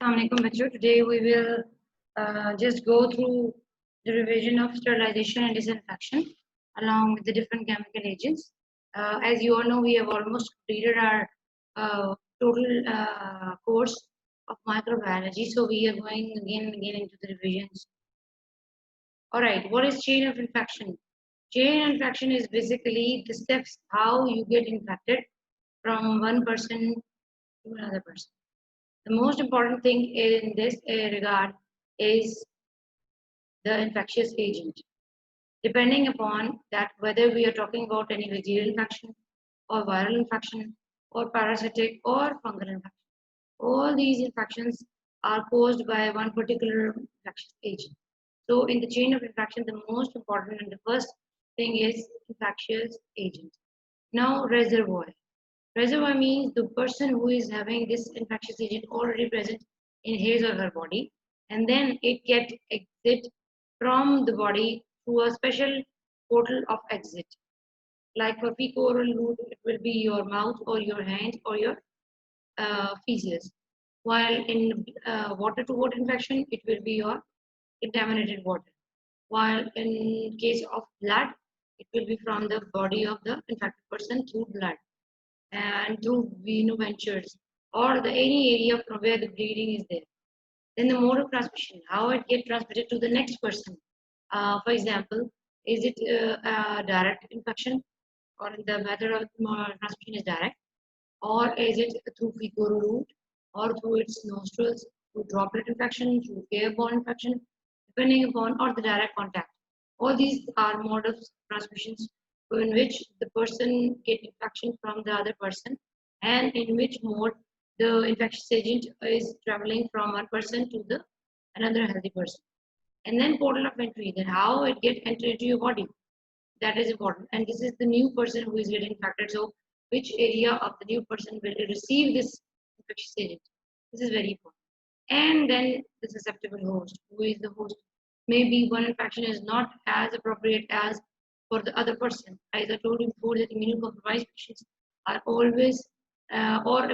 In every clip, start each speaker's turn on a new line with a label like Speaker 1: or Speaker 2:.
Speaker 1: Assalamualaikum bachcho. Today we will just go through the revision of sterilization and disinfection along with the different chemical agents. As you all know, we have almost completed our total course of microbiology. So we are going again and again into the revisions. All right, what is chain of infection? Chain of infection is basically the steps how you get infected from one person to another person. The most important thing in this regard is the infectious agent. Depending upon that, whether we are talking about any bacterial infection or viral infection or parasitic or fungal infection, all these infections are caused by one particular infectious agent. So in the chain of infection, the most important and the first thing is infectious agent. Now reservoir. Reservoir means the person who is having this infectious agent already present in his or her body, and then it get exit from the body through a special portal of exit. Like for fecal-oral route, it will be your mouth or your hand or your feces. While in water-to-water infection, it will be your contaminated water. While in case of blood, it will be from the body of the infected person through blood and through ventures or the any area from where the bleeding is there. Then the mode of transmission, how it get transmitted to the next person. For example, is it a direct infection or the method of transmission is direct, or is it through fecal route or through its nostrils, through droplet infection, through airborne infection, depending upon or the direct contact. All these are mode of transmissions in which the person get infection from the other person and in which mode the infectious agent is traveling from one person to the another healthy person. And then portal of entry, then how it get entered into your body. That is important. And this is the new person who is getting infected. So which area of the new person will receive this infectious agent? This is very important. And then the susceptible host, who is the host. Maybe one infection is not as appropriate as for the other person. As I told you before, that immunocompromised patients are always or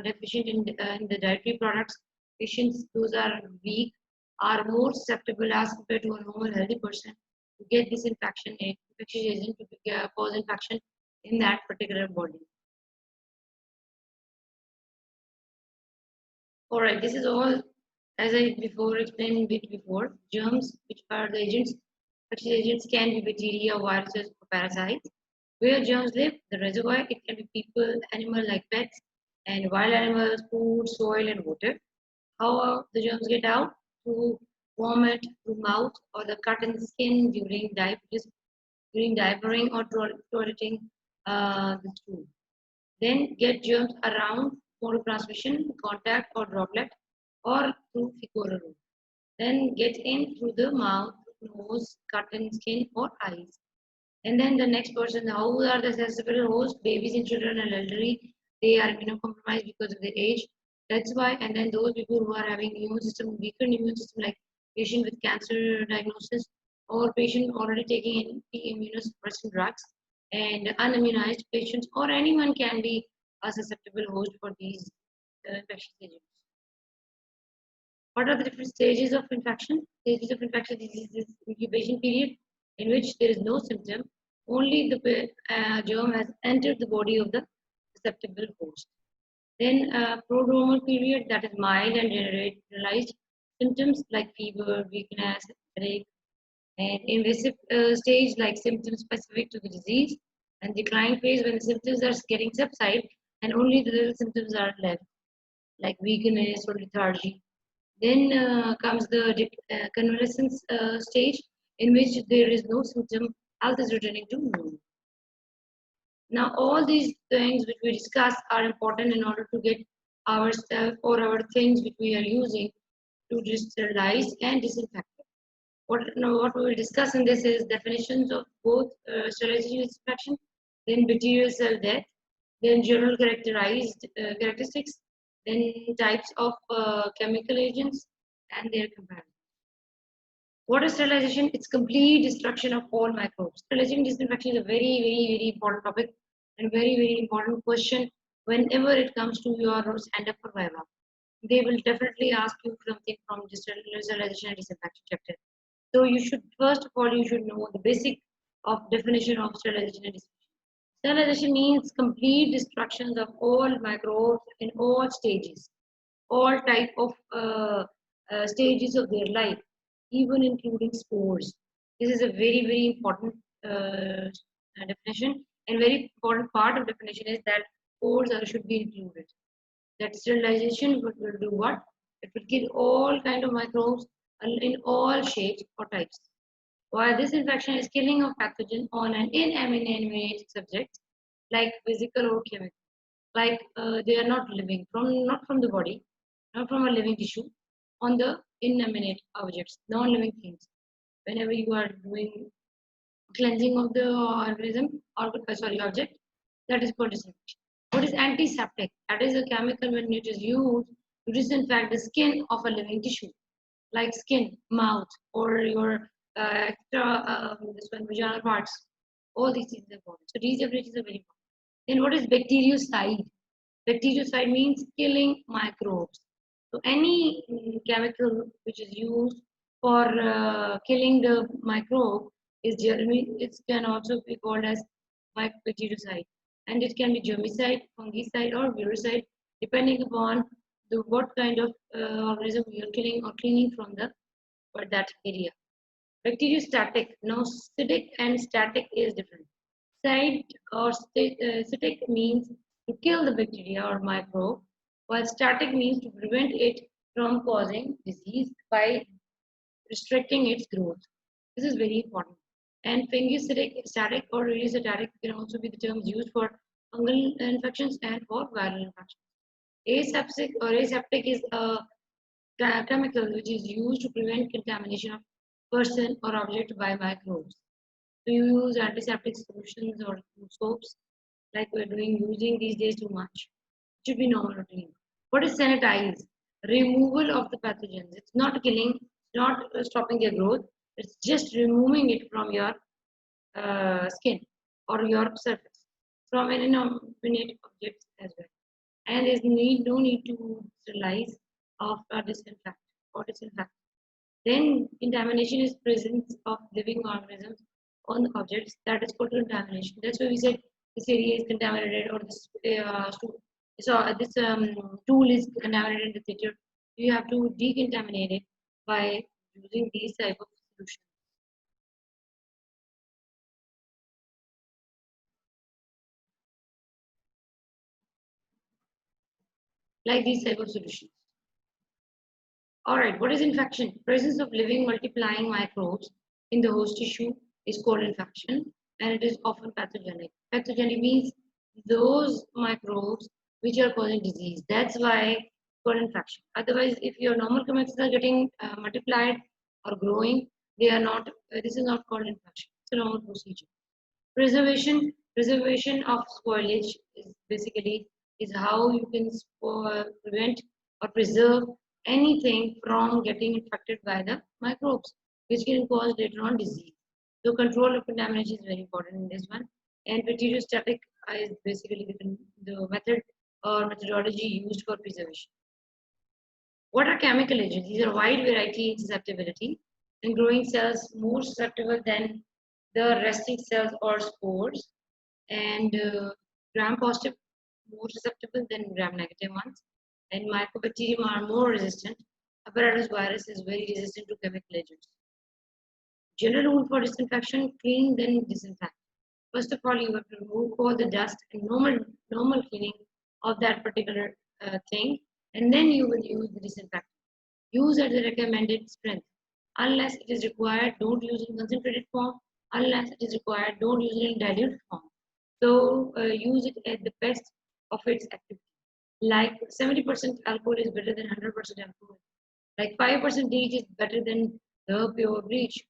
Speaker 1: deficient in the dietary products. Patients those are weak are more susceptible as compared to a normal healthy person to get this infectious agent to cause infection in that particular body. All right, this is all as I before explained a bit before. Germs, which are the agents, infectious agents can be bacteria, viruses, or parasites. Where germs live, the reservoir, it can be people, animal like pets, and wild animals, food, soil, and water. How the germs get out? Through vomit, through mouth, or the cut in the skin during diapering or toileting the stool. Then get germs around mode of transmission, contact or droplet, or through fecal route. Then get in through the mouth, nose, cut in skin, or eyes. And then the next person, how are the susceptible hosts? Babies and children and elderly, they are immunocompromised because of their age. That's why. And then those people who are having immune system, weakened immune system, like patient with cancer diagnosis or patient already taking immunosuppressant drugs, and unimmunized patients, or anyone can be a susceptible host for these infectious agents. What are the different stages of infection? Stages of infection is this incubation period in which there is no symptom, only the germ has entered the body of the susceptible host. Then prodromal period, that is mild and generalized symptoms like fever, weakness, headache, and invasive stage like symptoms specific to the disease, and decline phase when the symptoms are getting subside and only the little symptoms are left like weakness or lethargy. Then comes the convalescence stage in which there is no symptom, health is returning to normal. Now, all these things which we discuss are important in order to get our stuff or our things which we are using to sterilize and disinfect. What we will discuss in this is definitions of both sterilization and disinfection, then bacterial cell death, then general characteristics, then types of chemical agents and their comparison. What is sterilization? It's complete destruction of all microbes. Sterilization and disinfection is a very, very, very important topic and very, very important question whenever it comes to your stand up for Viva. they will definitely ask you something from sterilization and disinfection chapter. So you should, first of all, you should know the basic of definition of sterilization and disinfection. Sterilization means complete destruction of all microbes in all stages, all type of stages of their life, even including spores. This is a very, very important definition, and very important part of definition is that spores should be included. That sterilization will do what? It will kill all kind of microbes in all shapes or types. While this infection is killing of pathogen on an inanimate subject, like physical or chemical, like they are not living from, not from the body, not from a living tissue, on the inanimate objects, non-living things. Whenever you are doing cleansing of the organism or object, that is called disinfection. What is antiseptic? That is a chemical when it is used to disinfect the skin of a living tissue, like skin, mouth, or your extra this one vaginal parts. All these things are important. So these definitions are very important. Then what is bactericide? Bactericide means killing microbes. So any chemical which is used for killing the microbe is it can also be called as bactericide, and it can be germicide, fungicide, or virucide, depending upon the what kind of organism you are killing or cleaning from the for that area. Bacteriostatic. Now, static and static is different. Side or static means to kill the bacteria or microbe, while static means to prevent it from causing disease by restricting its growth. This is very important. And phagocytic, static or rheostatic can also be the terms used for fungal infections and for viral infections. Aseptic or aseptic is a chemical which is used to prevent contamination of person or object by microbes. So you use antiseptic solutions or soaps like we're doing using these days too much. It should be normal routine. What is sanitize? Removal of the pathogens. It's not killing, it's not stopping their growth. It's just removing it from your skin or your surface from an inanimate object as well. And there's no need to sterilize of disinfect or disinfect. Then contamination is presence of living organisms on the objects. That is called contamination. That's why we said this area is contaminated or this this tool is contaminated in the theater. You have to decontaminate it by using these type of solutions. Like these type of solutions. All right, what is infection? Presence of living multiplying microbes in the host tissue is called infection, and it is often pathogenic. Pathogenic means those microbes which are causing disease. That's why it's called infection. Otherwise, if your normal chemicals are getting multiplied or growing, they are not. This is not called infection. It's a normal procedure. Preservation of spoilage is basically is how you can prevent or preserve anything from getting infected by the microbes, which can cause later on disease. So control of contamination is very important in this one. And bacteriostatic is basically the method or methodology used for preservation. What are chemical agents? These are wide variety in susceptibility, and growing cells more susceptible than the resting cells or spores, and gram positive more susceptible than gram negative ones, and mycobacterium are more resistant. Apparatus virus is very resistant to chemical agents. General rule for disinfection: clean then disinfect. First of all, you have to remove all the dust and normal cleaning of that particular thing, and then you will use the disinfectant. Use at the recommended strength. Unless it is required, don't use in concentrated form. Unless it is required, don't use it in dilute form. So use it at the best of its activity. Like 70% alcohol is better than 100% alcohol. Like 5% bleach is better than the pure bleach.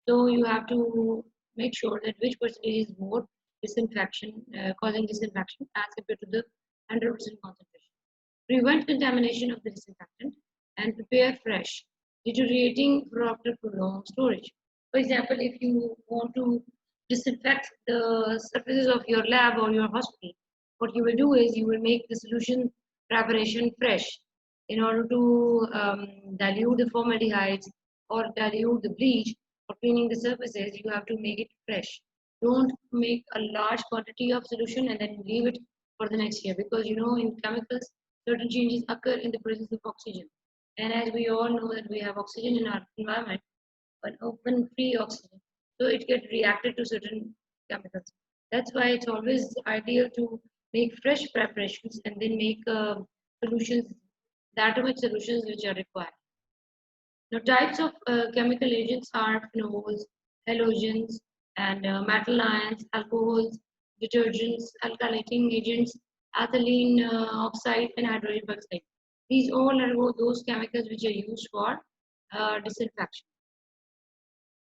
Speaker 1: So you have to make sure that which percentage is more disinfection, causing disinfection as compared to the 100% concentration. Prevent contamination of the disinfectant and prepare fresh, deteriorating after prolonged storage. For example, if you want to disinfect the surfaces of your lab or your hospital, what you will do is you will make the solution preparation fresh. in order to dilute the formaldehydes or dilute the bleach for cleaning the surfaces, you have to make it fresh. Don't make a large quantity of solution and then leave it for the next year, because you know in chemicals certain changes occur in the presence of oxygen. And as we all know that we have oxygen in our environment, an open free oxygen, so it gets reacted to certain chemicals. That's why it's always ideal to make fresh preparations and then make solutions, the atomic solutions which are required. Now, types of chemical agents are phenols, halogens, and metal ions, alcohols, detergents, alkylating agents, ethylene oxide, and hydrogen peroxide. These all are those chemicals which are used for disinfection.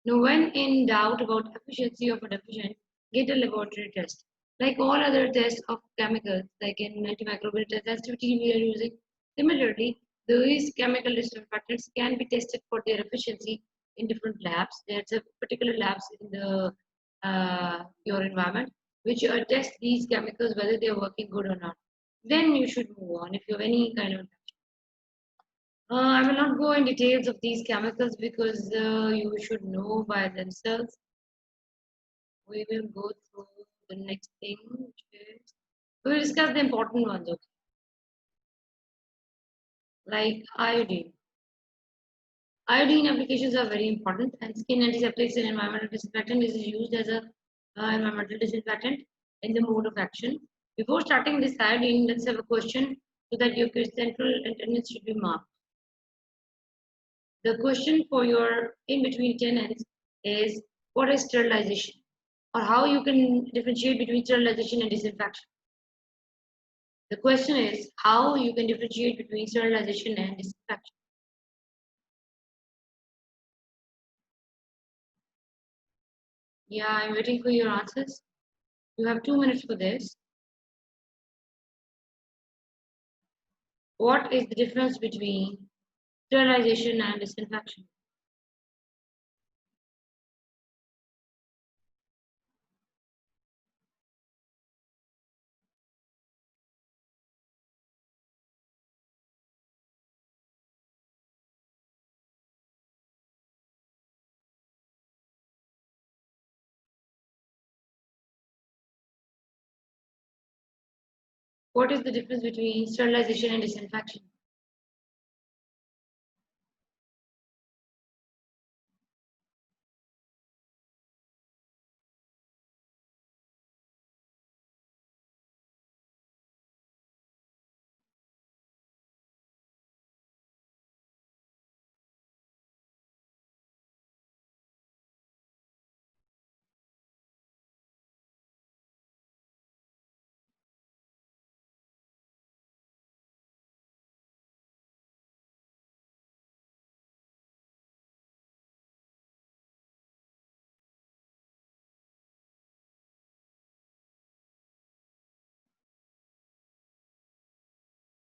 Speaker 1: Now, when in doubt about efficiency of a deficient, get a laboratory test. Like all other tests of chemicals, like in antimicrobial test which we are using, similarly, these chemical disinfectants can be tested for their efficiency in different labs. There's a particular labs in the your environment which test these chemicals whether they are working good or not. Then you should move on if you have any kind of. I will not go in details of these chemicals because you should know by themselves. We will go through the next thing, which is we will discuss the important ones, okay? Like iodine. Iodine applications are very important, and skin antiseptics and environmental disinfectant is used as a environmental disinfectant in the mode of action. Before starting this iodine, let's have a question so that your central attendance should be marked. The question for your in-between tenants is what is sterilization, or how you can differentiate between sterilization and disinfection. The question is how you can differentiate between sterilization and disinfection. Yeah, I'm waiting for your answers. You have 2 minutes for this. What is the difference between sterilization and disinfection? What is the difference between sterilization and disinfection?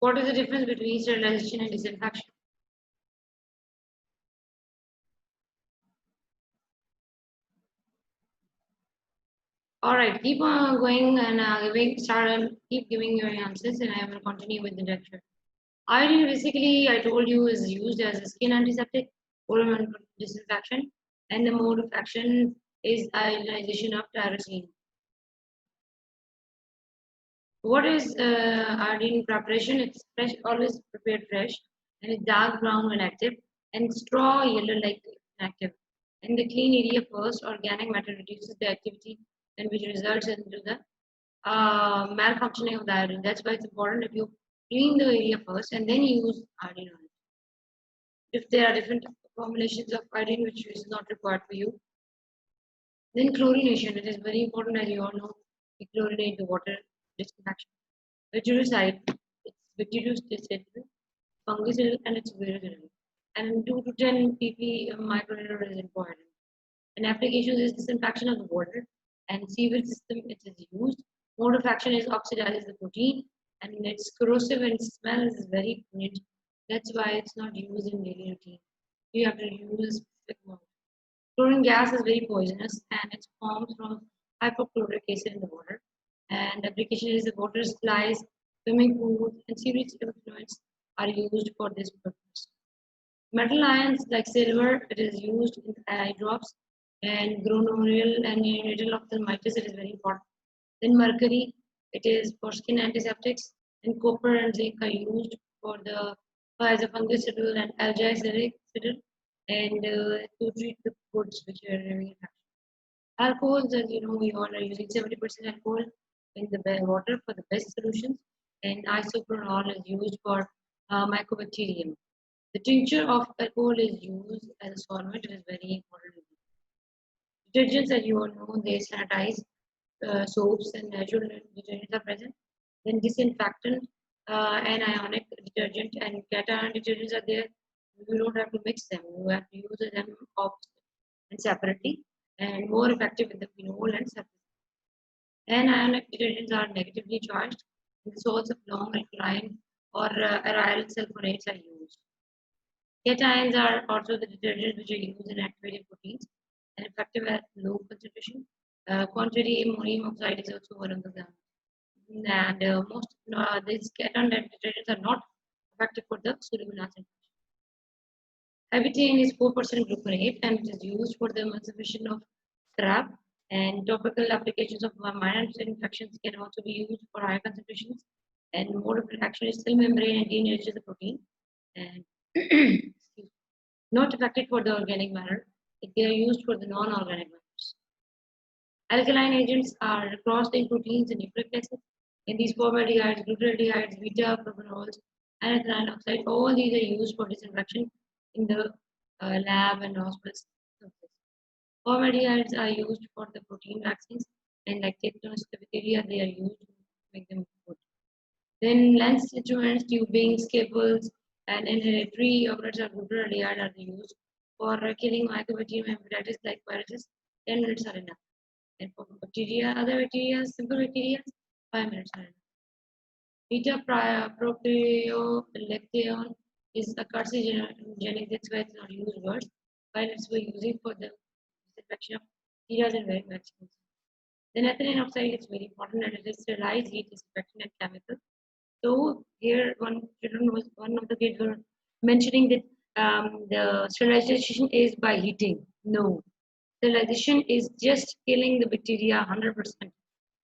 Speaker 1: What is the difference between sterilization and disinfection? All right, keep on going and keep giving your answers, and I will continue with the lecture. Iodine, basically, I told you, is used as a skin antiseptic or a disinfection, and the mode of action is ionization of tyrosine. What is iodine preparation? It's fresh, always prepared fresh, and it's dark brown when active, and straw yellow like inactive. In the clean area first, organic matter reduces the activity, and which results into the malfunctioning of the iodine. That's why it's important that you clean the area first and then use iodine on it. If there are different formulations of iodine which is not required for you, then chlorination. It is very important, as you all know, we chlorinate the water disinfection. Bactericide, it's bactericidal, fungicidal, and it's viridinal. And 2 to 10 pp microliter is important. An application is disinfection of the water, and sewage system it is used. Mode of action is oxidizes the protein, and it's corrosive and smell is very pungent. That's why it's not used in daily routine. You have to use a specific mode. Chlorine gas is very poisonous, and it forms from hypochlorite acid in the water. And application is the water supplies, swimming pools, and sewage effluents are used for this purpose. Metal ions like silver, it is used in eye drops, and gonorrheal and neonatal ophthalmitis, it is very important. Then mercury, it is for skin antiseptics, and copper and zinc are used for the as a fungicidal and algacidal, and to treat the goods which are having infection. Alcohols, as you know, we all are using 70% alcohol in the water for the best solutions, and isoprene is used for mycobacterium. The tincture of alcohol is used as a solvent. It is very important. Detergents, as you all know, they sanitize. Soaps and natural detergents are present. Then disinfectant, anionic detergent, and cation detergents are there. You don't have to mix them. You have to use them opposite and separately, and more effective with the phenol and surface. Anionic detergents are negatively charged. The salts of long alkaline or aryl sulfonates are used. Cations are also the detergents which are used in activated proteins and effective at low concentration. Contrary ammonium oxide is also one of the examples. And most these cation detergents are not effective for the soluble acid. Abitain is 4% gluconate and it is used for the emulsification of scrap, and topical applications of minor infections can also be used for higher concentrations, and mode of action is cell membrane and denatures the protein, and not effective for the organic matter. They are used for the non-organic matters. Alkaline agents are cross-linked proteins and nucleic acids. In these formaldehydes, glutaraldehydes, beta propanols, and ethylene oxide, all these are used for disinfection in the lab and hospitals. Formaldehydes are used for the protein vaccines, and like tetanus, diphtheria, they are used to make them good. Then lens instruments, tubing, scalpels, and inhalatory operators of glutaraldehyde are used for killing mycobacterium hepatitis like viruses. 10 minutes are enough. And for bacteria, other bacteria, simple bacteria, 5 minutes are enough. Beta proteolactone is a carcinogenic, that's why it's not used words, while it's we're using for the disinfection of bacteria and very vaccines. Then ethylene oxide is very important and it is sterilized, heat, disinfectant, and chemical. So here one of the kids were mentioning that the sterilization is by heating. No, sterilization is just killing the bacteria 100%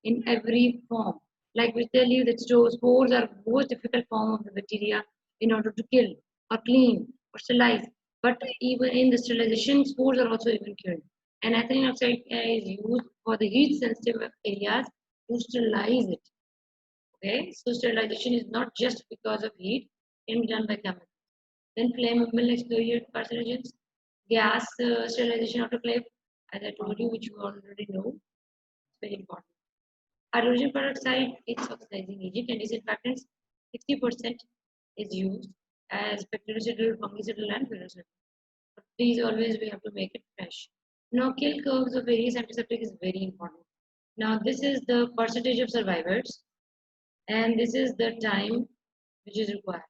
Speaker 1: in every form. Like we tell you that spores are the most difficult form of the bacteria in order to kill or clean or sterilize. But even in the sterilization, spores are also even killed. And ethylene oxide is used for the heat sensitive areas to sterilize it. Okay, so sterilization is not just because of heat, it can be done by chemicals. Then flammable exterior carcinogens, gas sterilization autoclave, as I told you, which you already know, it's very important. Hydrogen peroxide is oxidizing agent and disinfectants, 60% is used as bactericidal, fungicidal, and virucidal. But these always we have to make it fresh. Now, kill curves of various antiseptic is very important. Now, this is the percentage of survivors, and this is the time which is required.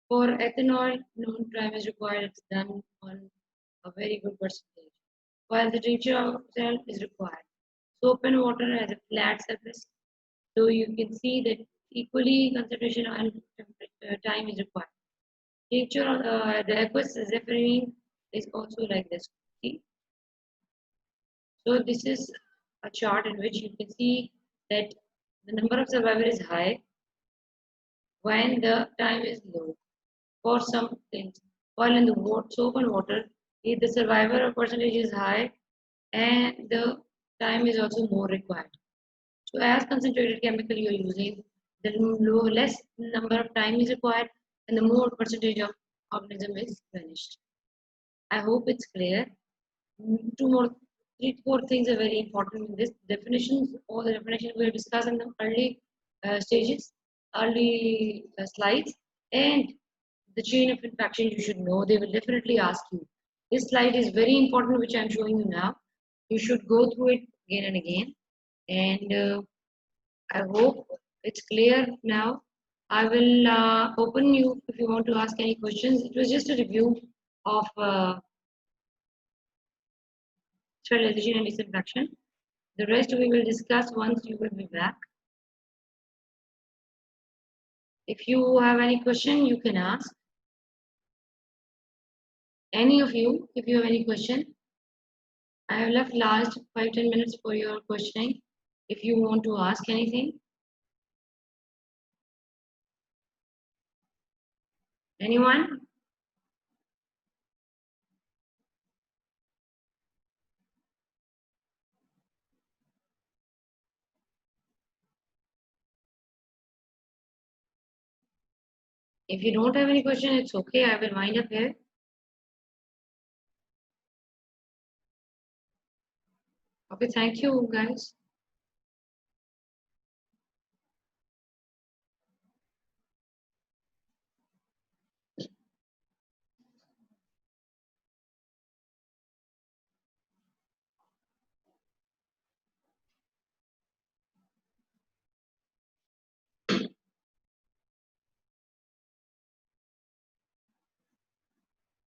Speaker 1: For ethanol, no time is required, it's done on a very good percentage. While the tincture of cell is required. Soap and water has a flat surface, so you can see that equally concentration and time is required. Tincture of the aqueous zephyrine is also like this. See? So this is a chart in which you can see that the number of survivors is high when the time is low for some things. While in the soap and water, if the survivor percentage is high and the time is also more required. So as concentrated chemical you are using, the less number of time is required and the more percentage of organism is vanished. I hope it's clear. Three, four things are very important in this. Definitions, all the definitions we have discussed in the early stages, early slides, and the chain of infection you should know. They will definitely ask you. This slide is very important, which I'm showing you now. You should go through it again and again. And I hope it's clear now. I will open you if you want to ask any questions. It was just a review of sterilization and disinfection. The rest we will discuss once you will be back. If you have any question, you can ask. Any of you, if you have any question. I have left last 5-10 minutes for your questioning. If you want to ask anything. Anyone? If you don't have any question, it's okay. I will wind up here. Okay, thank you guys.